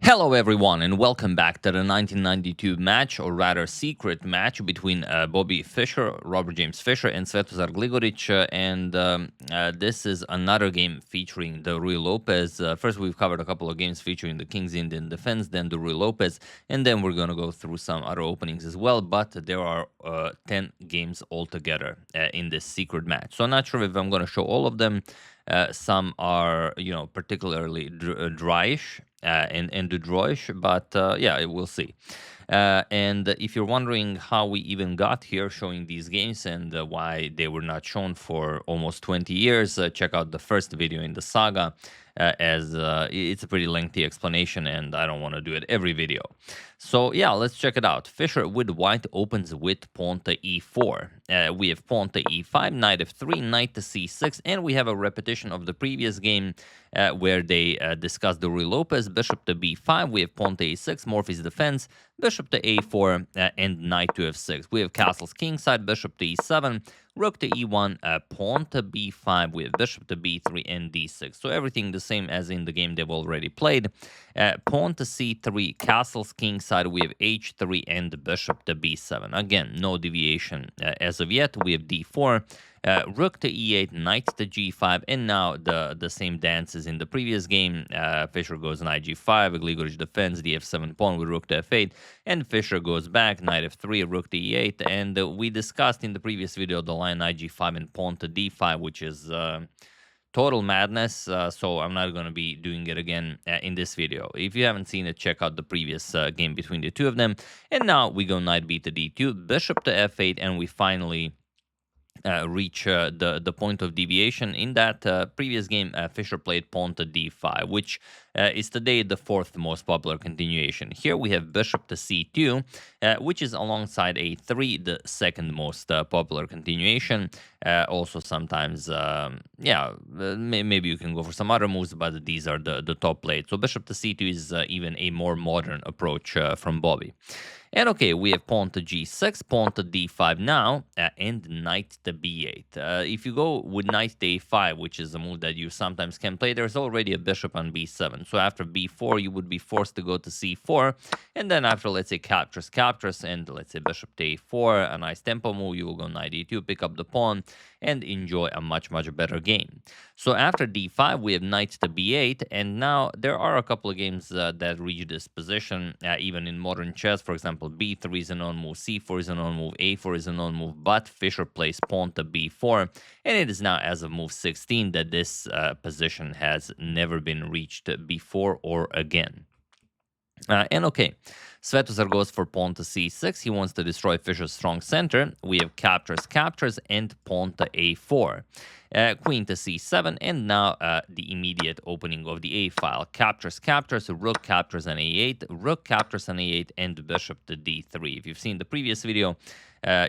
Hello everyone and welcome back to the 1992 match, or rather secret match, between Bobby Fischer, Robert James Fischer, and Svetozar Gligoric, and this is another game featuring the Rui Lopez. First we've covered a couple of games featuring the King's Indian defense, then the Rui Lopez, and then we're going to go through some other openings as well, but there are 10 games altogether in this secret match. So I'm not sure if I'm going to show all of them. Some are, particularly dryish and drawish, but yeah, we'll see. And if you're wondering how we even got here showing these games and why they were not shown for almost 20 years, check out the first video in the saga, as it's a pretty lengthy explanation and I don't want to do it every video. So yeah, let's check it out. Fischer with white opens with pawn to e4. We have pawn to e5, knight f3, knight to c6, and we have a repetition of the previous game where they discussed the Rui Lopez, bishop to b5, we have pawn to a6, Morphy's defense, bishop to a4, and knight to f6. We have castles kingside, bishop to e7, rook to e1, pawn to b5, we have bishop to b3 Nd6. So everything the same as in the game they've already played. Pawn to c3, castles kingside, we have h3 and bishop to b7. Again, no deviation as of yet. We have d4, rook to e8, knight to g5, and now the same dance as in the previous game. Fischer goes knight g5, Gligoric defends the f7 pawn with rook to f8, and Fischer goes back, knight f3, rook to e8, and we discussed in the previous video the line knight g5 and pawn to d5, which is total madness, so I'm not going to be doing it again in this video. If you haven't seen it, check out the previous game between the two of them. And now we go knight b to d2, bishop to f8, and we finally reach the point of deviation. In that previous game, Fischer played pawn to d5, which is today the fourth most popular continuation. Here we have bishop to c2, which is alongside a3, the second most popular continuation. Also sometimes, maybe you can go for some other moves, but these are the top played. So bishop to c2 is even a more modern approach from Bobby. And okay, we have pawn to g6, pawn to d5 now, and knight to b8. If you go with knight to a5, which is a move that you sometimes can play, there's already a bishop on b7. So after b4, you would be forced to go to c4. And then after, let's say, captures, and let's say bishop to a4, a nice tempo move, you will go knight e2, pick up the pawn, and enjoy a much better game. So after d5, we have knight to b8, and now there are a couple of games that reach this position, even in modern chess. For example, b3 is a known move, c4 is a known move, a4 is a known move, but Fischer plays pawn to b4, and it is now as of move 16 that this position has never been reached before or again. And okay, Svetozar goes for pawn to c6. He wants to destroy Fischer's strong center. We have captures, and pawn to a4. Queen to c7, and now the immediate opening of the a-file. Captures, rook captures on a8, rook captures on a8, and bishop to d3. If you've seen the previous video,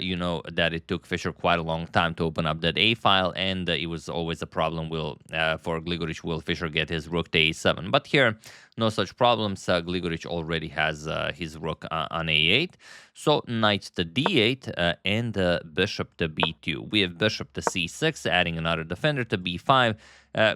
you know that it took Fischer quite a long time to open up that a-file, and it was always a problem for Gligoric. Will Fischer get his rook to a7? But here, no such problems. Gligoric already has his rook on a8. So knight to d8 and bishop to b2. We have bishop to c6, adding another defender to b5.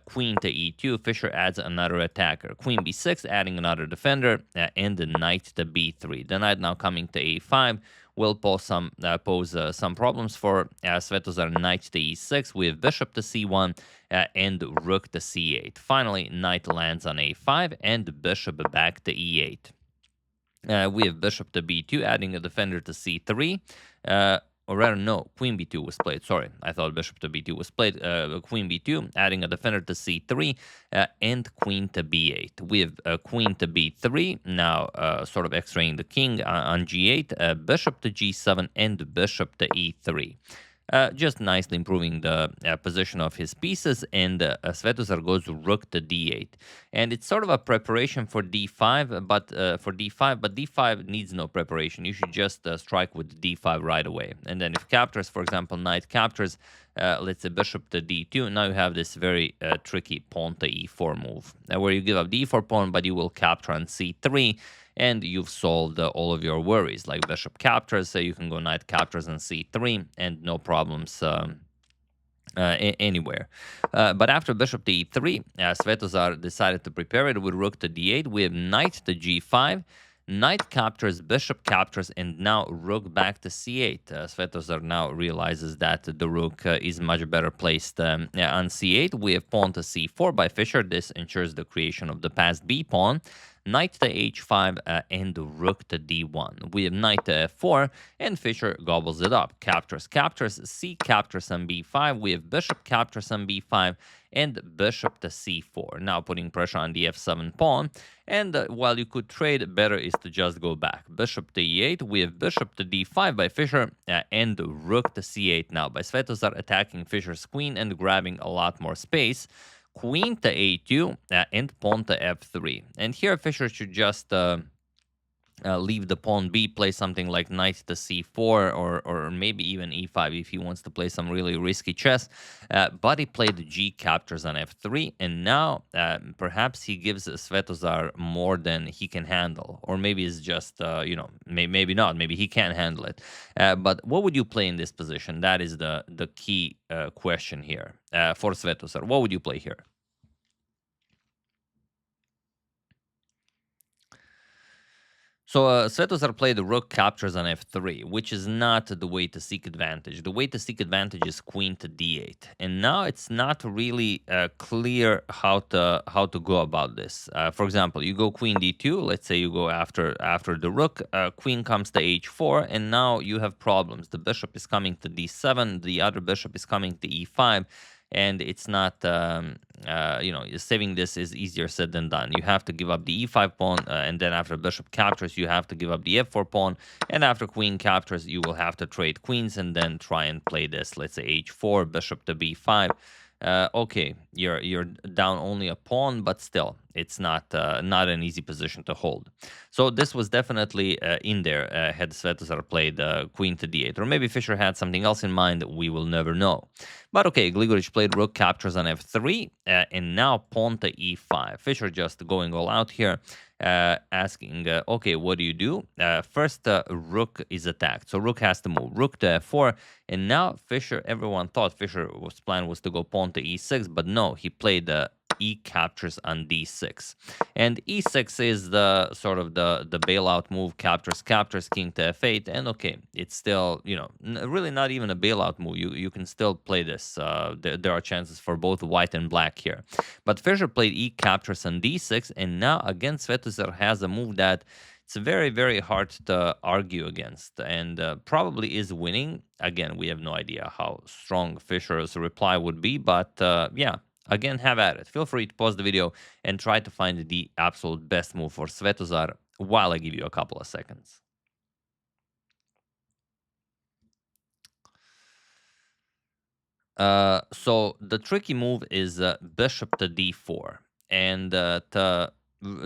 Queen to e2, Fischer adds another attacker. Queen b6, adding another defender, and the knight to b3. The knight now coming to a5 will pose some problems for Svetozar. Knight to e6, we have bishop to c1, and rook to c8. Finally, knight lands on a5, and bishop back to e8. We have bishop to b2, adding a defender to c3. Or rather, no, queen b2 was played. Sorry, I thought bishop to b2 was played. Queen b2, adding a defender to c3, and queen to b8. We have queen to b3, now sort of x-raying the king on g8, bishop to g7, and bishop to e3. Just nicely improving the position of his pieces, and Svetozar goes rook to d8, and it's sort of a preparation for d5, but d5 needs no preparation. You should just strike with d5 right away, and then if captures, for example, knight captures, let's say bishop to d2. Now you have this very tricky pawn to e4 move, where you give up the e4 pawn, but you will capture on c3. And you've solved all of your worries. Like bishop captures, so you can go knight captures on c3, and no problems anywhere. But after bishop to e3, Svetozar decided to prepare it with rook to d8. We have knight to g5. Knight captures, bishop captures, and now rook back to c8. Svetozar now realizes that the rook is much better placed on c8. We have pawn to c4 by Fischer. This ensures the creation of the passed b pawn. Knight to h5 and rook to d1. We have knight to f4, and Fischer gobbles it up. Captures, captures, c captures on b5. We have bishop captures on b5 and bishop to c4. Now putting pressure on the f7 pawn. And while you could trade, better is to just go back. Bishop to e8. We have bishop to d5 by Fischer and rook to c8 now by Svetozar, attacking Fischer's queen and grabbing a lot more space. Queen to a2 and pawn to f3. And here Fischer should just leave the pawn b, play something like knight to c4 or maybe even e5 if he wants to play some really risky chess. But he played g captures on f3, and now perhaps he gives Svetozar more than he can handle. Or maybe it's just, maybe not. Maybe he can't handle it. But what would you play in this position? That is the key question here for Svetozar. What would you play here? So Svetozar played rook captures on f3, which is not the way to seek advantage. The way to seek advantage is queen to d8, and now it's not really clear how to go about this. For example, you go queen d2. Let's say you go after the rook. Queen comes to h4, and now you have problems. The bishop is coming to d7. The other bishop is coming to e5. And it's not, saving this is easier said than done. You have to give up the e5 pawn, and then after bishop captures, you have to give up the f4 pawn, and after queen captures, you will have to trade queens and then try and play this, let's say h4, bishop to b5. Okay, you're down only a pawn, but still, it's not an easy position to hold. So this was definitely in there had Svetozar played queen to d8, or maybe Fischer had something else in mind. We will never know. But okay, Gligoric played rook captures on f3, and now pawn to e5. Fischer just going all out here, asking, okay, what do you do? First, rook is attacked, so rook has to move. Rook to f4, and now Fischer, everyone thought Fischer's plan was to go pawn to e6, but no, he played e captures on d6, and e6 is the sort of the bailout move. Captures king to f8, and okay, it's still really not even a bailout move. You can still play this. There are chances for both white and black here, but Fischer played e captures on d6, and now again Svetozar has a move that it's very, very hard to argue against, and probably is winning. Again, we have no idea how strong Fischer's reply would be, but yeah. Again, have at it. Feel free to pause the video and try to find the absolute best move for Svetozar while I give you a couple of seconds. So the tricky move is bishop to d4, and to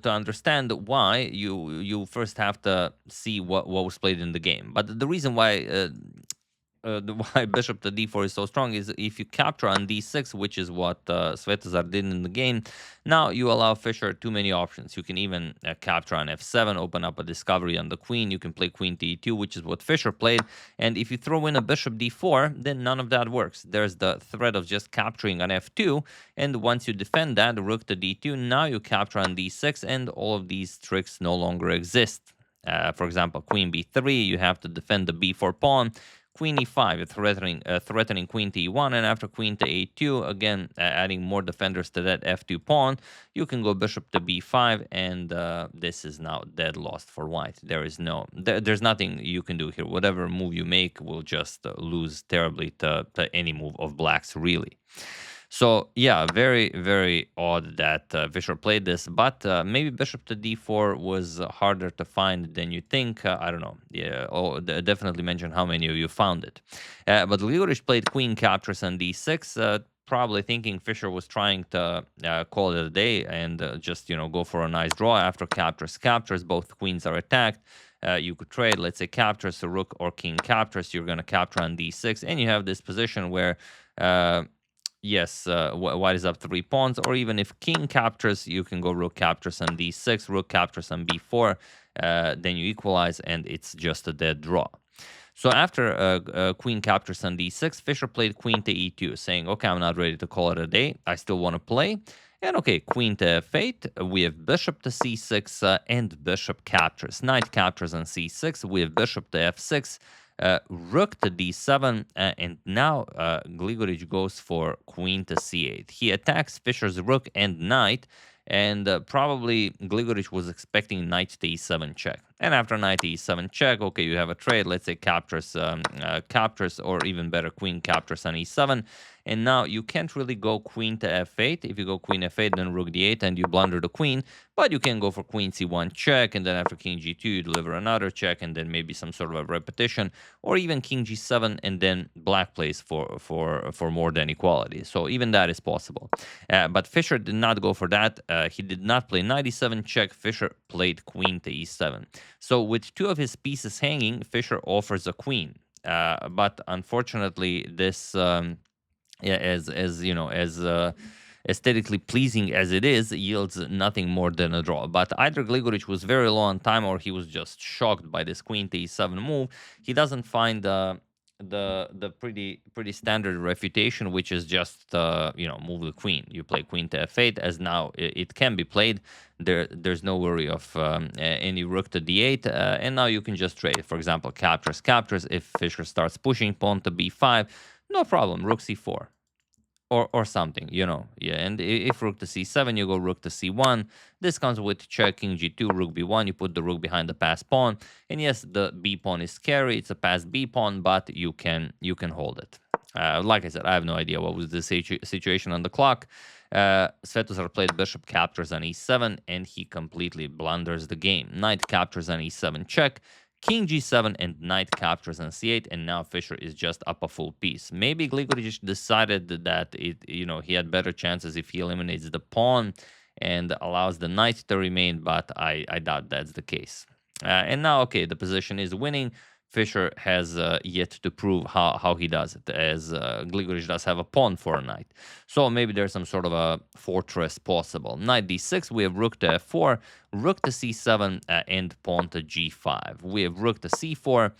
understand why, you first have to see what was played in the game. But the reason why why bishop to d4 is so strong is if you capture on d6, which is what Svetozar did in the game, now you allow Fischer too many options. You can even capture on f7, open up a discovery on the queen. You can play queen to e2, which is what Fischer played. And if you throw in a bishop d4, then none of that works. There's the threat of just capturing on f2, and once you defend that, rook to d2, now you capture on d6, and all of these tricks no longer exist. For example, queen b3, you have to defend the b4 pawn. Queen e5, threatening queen to e1, and after queen to a2, again adding more defenders to that f2 pawn. You can go bishop to b5, and this is now dead lost for white. There's nothing you can do here. Whatever move you make will just lose terribly to any move of black's, really. So yeah, very, very odd that Fischer played this, but maybe bishop to d4 was harder to find than you think. I don't know. Yeah, definitely mention how many of you found it. But Gligoric played queen captures on d6, probably thinking Fischer was trying to call it a day and just go for a nice draw. After captures, both queens are attacked. You could trade, let's say, captures, so rook or king captures. You're going to capture on d6, and you have this position where yes, white is up 3 pawns, or even if king captures, you can go rook captures on d6, rook captures on b4, then you equalize, and it's just a dead draw. So after queen captures on d6, Fischer played queen to e2, saying, okay, I'm not ready to call it a day. I still want to play. And okay, queen to f8, we have bishop to c6, and bishop captures. Knight captures on c6, we have bishop to f6, rook to d7, and now Gligoric goes for queen to c8. He attacks Fischer's rook and knight, and probably Gligoric was expecting knight to e7 check. And after knight to e7 check, okay, you have a trade, let's say captures, or even better, queen captures on e7. And now you can't really go queen to f8. If you go queen f8, then rook d8, and you blunder the queen. But you can go for queen c1 check, and then after king g2, you deliver another check, and then maybe some sort of a repetition, or even king g7, and then black plays for more than equality. So even that is possible. But Fischer did not go for that. He did not play knight e7 check. Fischer played queen to e7. So with two of his pieces hanging, Fischer offers a queen. But unfortunately, this as you know, as aesthetically pleasing as it is, yields nothing more than a draw. But either Gligoric was very low on time, or he was just shocked by this queen to e7 move. He doesn't find the pretty standard refutation, which is just move the queen. You play queen to f8, as now it can be played. There's no worry of any rook to d8, and now you can just trade. For example, captures. If Fischer starts pushing pawn to b5, no problem, rook c4. Or something, yeah. And if rook to c7, you go rook to c1. This comes with check, king g2, rook b1. You put the rook behind the passed pawn, and yes, the b pawn is scary. It's a passed b pawn, but you can hold it. Like I said, I have no idea what was the situation on the clock. Svetozar played bishop captures on e7, and he completely blunders the game. Knight captures on e7 check. King g7 and knight captures on c8, and now Fischer is just up a full piece. Maybe Gligoric decided that he had better chances if he eliminates the pawn and allows the knight to remain, but I doubt that's the case. And now, okay, the position is winning. Fischer has yet to prove how he does it, as Gligoric does have a pawn for a knight. So maybe there's some sort of a fortress possible. Knight d6, we have rook to f4, rook to c7, and pawn to g5. We have rook to c4,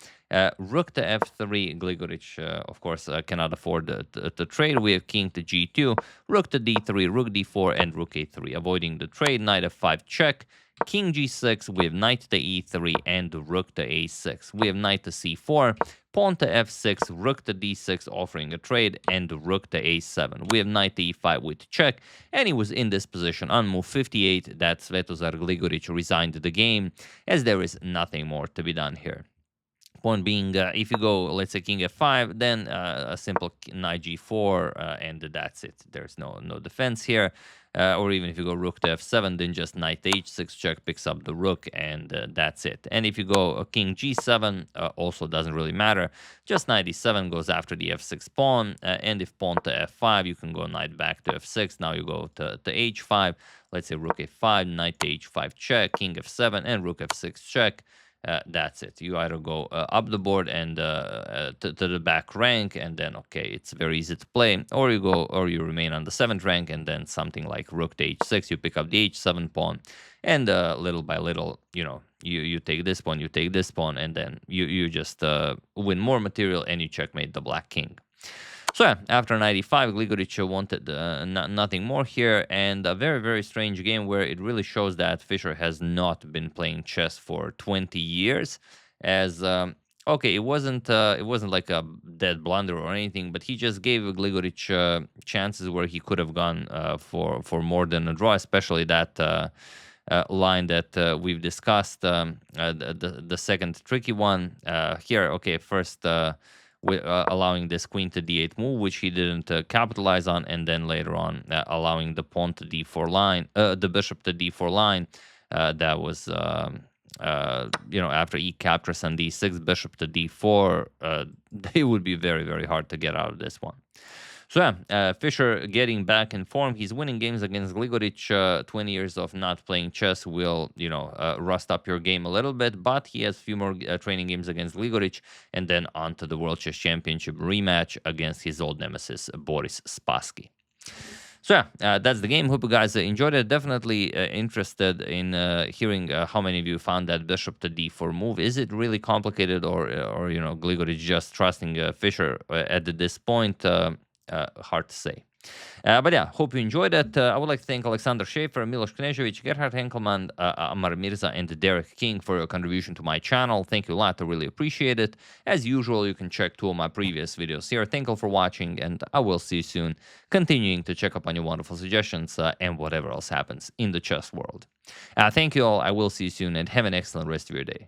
rook to f3. Gligoric, of course, cannot afford to trade. We have king to g2, rook to d3, rook d4, and rook a3. Avoiding the trade, knight f5 check. King g6, we have knight to e3 and rook to a6. We have knight to c4, pawn to f6, rook to d6 offering a trade, and rook to a7. We have knight to e5 with check, and he was in this position on move 58 that Svetozar Gligoric resigned the game, as there is nothing more to be done here. Point being, if you go, let's say, king f5, then a simple knight g4, and that's it. There's no defense here. Or even if you go rook to f7, then just knight h6 check picks up the rook, and that's it. And if you go king g7, also doesn't really matter. Just knight e7 goes after the f6 pawn, and if pawn to f5, you can go knight back to f6. Now you go to h5. Let's say rook a5, knight to h5 check, king f7, and rook f6 check. That's it. You either go up the board and to the back rank, and then okay, it's very easy to play, or you remain on the 7th rank, and then something like rook to h6, you pick up the h7 pawn, and little by little, you take this pawn, you take this pawn, and then you just win more material, and you checkmate the black king. So yeah, after 95, Gligoric wanted nothing more here, and a very, very strange game where it really shows that Fischer has not been playing chess for 20 years. As okay, it wasn't like a dead blunder or anything, but he just gave Gligoric chances where he could have gone for more than a draw, especially that line that we've discussed, the second tricky one here. Okay, first. Allowing this queen to d8 move, which he didn't capitalize on, and then later on allowing the pawn to d4 line, the bishop to d4 line. That was, after e captures on d6, bishop to d4. They would be very, very hard to get out of this one. So yeah, Fischer getting back in form. He's winning games against Gligoric. 20 years of not playing chess will, rust up your game a little bit, but he has a few more training games against Gligoric, and then on to the World Chess Championship rematch against his old nemesis, Boris Spassky. So yeah, that's the game. Hope you guys enjoyed it. Definitely interested in hearing how many of you found that bishop to d4 move. Is it really complicated, or Gligoric just trusting Fischer at this point? Hard to say. But yeah, hope you enjoyed it. I would like to thank Alexander Schaefer, Milos Knežević, Gerhard Henkelman, Amar Mirza, and Derek King for your contribution to my channel. Thank you a lot. I really appreciate it. As usual, you can check 2 of my previous videos here. Thank you for watching, and I will see you soon, continuing to check up on your wonderful suggestions and whatever else happens in the chess world. Thank you all. I will see you soon, and have an excellent rest of your day.